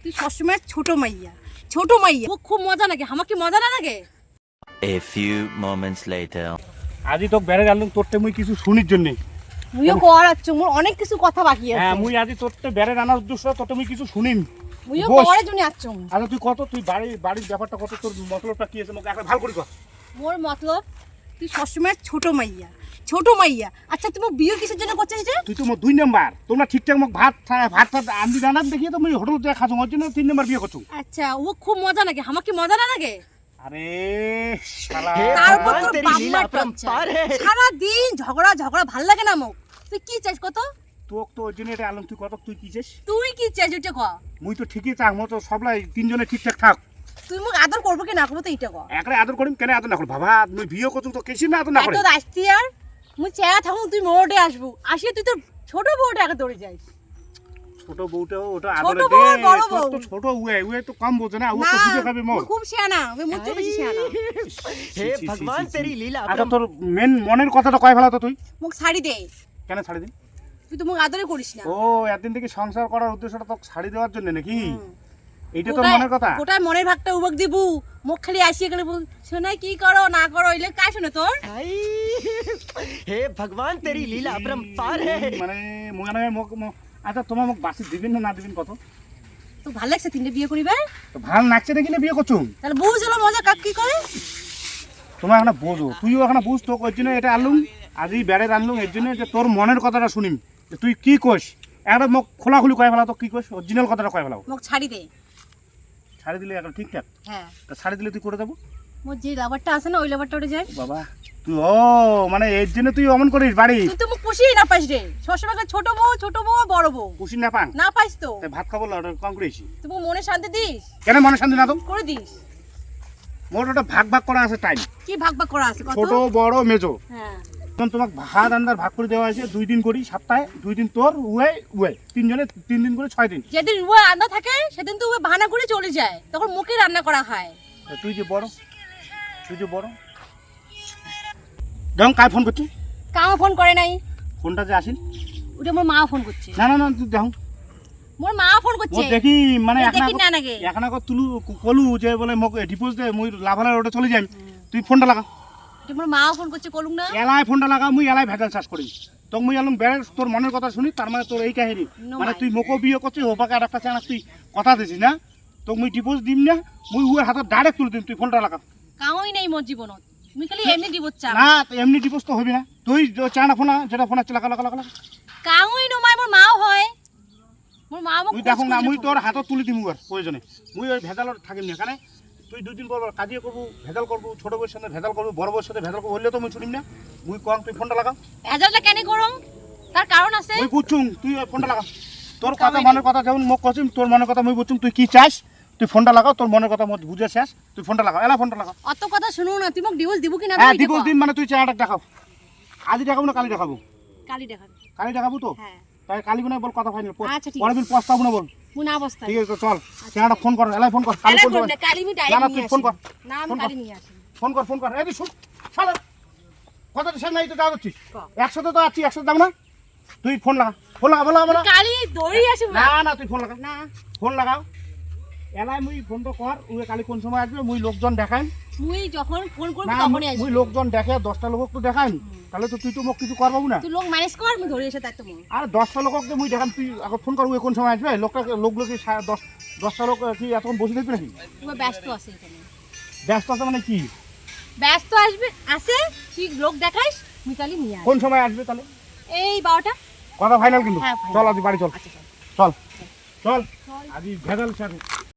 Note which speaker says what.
Speaker 1: তুই সবসময় ছোট মাইয়া ও খুব মজা লাগে, আমার কি মজা না লাগে?
Speaker 2: A few moments later.
Speaker 3: আজি তোক বেড়ে গেলাম তোরতে মুই কিছু শুনির জন্য।
Speaker 1: মুইও করাচ্ছ, মোর অনেক কিছু কথা বাকি আছে।
Speaker 3: হ্যাঁ মুই আজি তোরতে বেড়ে আনার উদ্দেশ্য তোরতে মুই কিছু শুনিম।
Speaker 1: মুইও
Speaker 3: বস।
Speaker 1: করার জন্য আচ্ছ।
Speaker 3: আচ্ছা তুই কত তুই বাড়ির ব্যাপারটা কত তোর মতলবটা কি আছে মোক একটা ভালো করে কর।
Speaker 1: মোর মতলব তুই সবসময় ছোট মাইয়া। আচ্ছা তুমি বিয়ে কিসের জন্য করছিস রে?
Speaker 3: তুই তো মোর 2 নাম্বার। তোমরা ঠিকঠাক মোক ভাত আনবি রান্না দেখিয়ে তো মুই হোটেল থেকে খাচ্ছ ওর জন্য 3 নাম্বার বিয়ে করছো।
Speaker 1: আচ্ছা ও খুব মজা লাগে, আমার কি মজা না লাগে?
Speaker 3: আরে শালা
Speaker 1: তারপর তোর বাম্মার টর্চার। সারা দিন ঝগড়া ভাল লাগে না মোক। তুই কি চাস কত?
Speaker 3: তোক তো ওর জন্য এটা আলম তুই কত তুই কি চাস?
Speaker 1: তুই কি চাস ওইটা ক।
Speaker 3: মুই তো ঠিকই চাক মো তো সবলাই তিনজনে ঠিকঠাক থাক।
Speaker 1: তুই মোক আদর করবো কি না করবো তো এইটা ক।
Speaker 3: একরে আদর করিম কেন আদর না করি বাবা মুই বিয়ে করছো তো কেছি না আদর না করে।
Speaker 1: এত আসতি আর মুই চেয়া থাকুন তুই মোড়ে আসবো, আসিয়ে তুই তোর ছোট বউটা আগে দৌড়ে যাইস।
Speaker 3: ছোট বউটাও ওটা
Speaker 1: ছোট
Speaker 3: আদরে
Speaker 1: বউ
Speaker 3: দে
Speaker 1: আর বড় বউ।
Speaker 3: তো ছোট উয়ে তো কম বোঝে না ও তো বুঝে খাবে মো।
Speaker 1: খুব শিয়ানা, ওই মুচ্ছ বেশি শিয়ানা।
Speaker 4: हे भगवान तेरी लीला
Speaker 3: আচ্ছা তোর মেন মনের কথাটা কয় ফেলা তো তুই
Speaker 1: মুখ শাড়ি দে।
Speaker 3: কেন ছাড়ি দিন?
Speaker 1: তুই তো মুখ আদরে করিস না।
Speaker 3: ও একদিন থেকে সংসার করার উদ্দেশ্যটা তো শাড়ি দেওয়ার জন্য নাকি? এইটা তোর মনের কথা?
Speaker 1: গোটা মনের ভাগটা উবক দিবু, মুখ খালি আসিয়ে গেলে বল শোনাই কি করো না করো ইলে কাই শুনে তোর?
Speaker 4: हे भगवान तेरी लीला अपरंपार है
Speaker 3: মানে মনে হয় আচ্ছা তোমার মোক বাসি দিবেন না দিবেন কত?
Speaker 1: তো ভালো লাগছে তিনটে বিয়ে করিবে?
Speaker 3: তো ভাল লাগছে দেখি না বিয়ে করছো।
Speaker 1: তাহলে বুঝ হলো মজা কাক কি করে?
Speaker 3: তোমার এখন বোঝো তুইও এখন বুঝ তো ওই জন্য এটা আনলুম আজই বেড়ে আনলুম এর জন্য যে তোর মনের কথাটা শুনিম যে তুই কি কইস। একটা মোক খোলাখুলি কয় ফেলা তো কি কইস অরিজিনাল কথাটা কয় ফেলাও।
Speaker 1: মুখ ছাড়ি দে।
Speaker 3: ছাড়ি দিলে এখন ঠিকঠাক?
Speaker 1: হ্যাঁ
Speaker 3: তা ছাড়ি দিলে তুই করে দেবো
Speaker 1: মোর যে লাভারটা আছে না ওই লাভারটা উঠে যায়।
Speaker 3: বাবা তুই মানে এর জন্য তুই অমন করিস বাড়ি
Speaker 1: তুই তো মুখ খুশি না পাইস রে, সবসময় ছোট বউ আর বড় বউ
Speaker 3: খুশি না পান
Speaker 1: না পাইস তো।
Speaker 3: তাই ভাত খাবো ওটা কম করেছি
Speaker 1: তুই মুখ মনে শান্তি দিস
Speaker 3: কেন মনে শান্তি না তো
Speaker 1: করে দিস।
Speaker 3: মোট ওটা ভাগ করা আছে টাইম
Speaker 1: কি ভাগ করা আছে কত?
Speaker 3: ছোট বড় মেজো
Speaker 1: হ্যাঁ
Speaker 3: তখন তোমাকে ভাত আন্দার ভাগ করে দেওয়া হয়েছে 2 দিন করি সপ্তাহে 2 দিন তোর উয়ে তিনজনে 3 দিন করে 6 দিন।
Speaker 1: যেদিন ও আন্দা থাকে সেদিন তো ও বাহানা করে চলে যায়, তখন মুখে রান্না করা হয়।
Speaker 3: তা তুই যে বড় যখন কায় ফোন করছি
Speaker 1: কাও ফোন করে নাই,
Speaker 3: ফোনটা যে আসিল
Speaker 1: ওটা মোর মা ফোন করছে।
Speaker 3: না তুই দেখো
Speaker 1: মোর মা ফোন করছে।
Speaker 3: ও দেখি মানে
Speaker 1: এই দেখি না নাকি
Speaker 3: এখন তুলু কলু যে বলে মোক ডিপোজিট দে মুই লাভালার ওটা চলে যাই তুই ফোনটা লাগা।
Speaker 1: এটা মোর মা ফোন করছে কলুম না।
Speaker 3: এলাই ফোনটা লাগা মুই এলাই ভেজাল চাষ করি তো মুই এলাম বেড়ে তোর মনের কথা শুনি তার মানে তোর এই কাহিনী মানে তুই মোকো বিয়ে করছিস ওপাকে আর একটা চানা তুই কথা দিছিস না তো মুই ডিপোজিট দিম না মুই ওর হাতে ডাইরেক্ট তুলে দিম তুই ফোনটা লাগা।
Speaker 1: কাওই নাই মোর জীবনত, তুমি খালি এমনি দিবত চা
Speaker 3: না তো এমনি ডিপোজিট তো হবি না তুই চানা ফোনা যেটা ফোন আছে লাগা
Speaker 1: কাওই নমাই মোর মাও হয় মোর মা মোক
Speaker 3: মুই দেখো না মুই তোর হাতত তুলি দিম আর প্রয়োজনে মুই ওই ভেজালত থাকিম না কারণ তুই 2 দিন পর কাজিয়ে করবো ভেজাল করবো ছোট বউয়ের সাথে ভেজাল করবো বড় বউয়ের সাথে ভেজাল করবো হলে তো মুই শুনিম না মুই কম তুই ফোনটা লাগা।
Speaker 1: ভেজালটা কেন করম তার কারণ আছে।
Speaker 3: মুই বুঝছুম তুই ওই ফোনটা লাগা তোর কথা মনের কথা যেমন মোক কছিম তোর মনের কথা মুই বুঝছুম তুই কি চাস তুই ফোনটা লাগাও তোর মনের কথা মত বুঝে শেষ তুই ফোনটা লাগা এলা ফোনটা লাগা।
Speaker 1: অত কথা শুনো না, তুই মোক ডিভোর্স দিব কি না?
Speaker 3: হ্যাঁ ডিভোর্স দিন মানে তুই চেহারাটা দেখাও আজই দেখাবো না কালি দেখাবো?
Speaker 1: কালি দেখাবি।
Speaker 3: কালি দেখাবো তো
Speaker 1: হ্যাঁ
Speaker 3: তাই কালি বলে বল কথা ফাইনাল
Speaker 1: আচ্ছা ঠিক
Speaker 3: পরের দিন পস্তাবো না বল।
Speaker 1: মুই না বস্তা
Speaker 3: ঠিক আছে তো চল চেহারাটা ফোন কর এলাই ফোন কর কালি ফোন কর
Speaker 1: কালি আমি
Speaker 3: না না
Speaker 1: ডাইরেক্ট
Speaker 3: তুই ফোন কর
Speaker 1: না আমি কালি নিয়ে আসি।
Speaker 3: ফোন কর এই শুন শালা কথা তো সামনে তো যাওয়া যাচ্ছিস
Speaker 1: ক।
Speaker 3: 100 তো আছি 100 দাম না তুই ফোন লাগা বলা
Speaker 1: কালি দৌড়ি আসি
Speaker 3: না তুই ফোন লাগা
Speaker 1: না
Speaker 3: ফোন লাগাও এলাই মুই ফোনটা কর উয়ে কালি কোন সময় আসবে মুই লোকজন দেখাই
Speaker 1: মুই যখন ফোন করব
Speaker 3: না
Speaker 1: তখনই আসবি।
Speaker 3: মুই লোকজন দেখে 10টা লোকক তো দেখাই তাহলে তো তুই তো মোক কিছু করবাবু না
Speaker 1: তুই লোক ম্যানেজ কর, আমি ধরে এসে দায়িত্ব মোর।
Speaker 3: আর 10টা লোকক তো মুই দেখান তুই আগে ফোন কর উয়ে কোন সময় আসবে লোকগুলো কি 10টা লোক কি এতক্ষণ বসে থাকবে নাকি?
Speaker 1: তুই ব্যস্ত আছে এখানে।
Speaker 3: ব্যস্ত আছে মানে কি
Speaker 1: ব্যস্ত আসবে আছে তুই লোক দেখাইস মিতালি নিয়ে আয়।
Speaker 3: কোন সময় আসবে তাহলে
Speaker 1: এই 12টা।
Speaker 3: কথা ফাইনাল কিন্তু
Speaker 1: হ্যাঁ, final।
Speaker 3: চল আজ বাড়ি চল
Speaker 1: আচ্ছা চল।
Speaker 3: চল চল আজ ভেজাল সাথে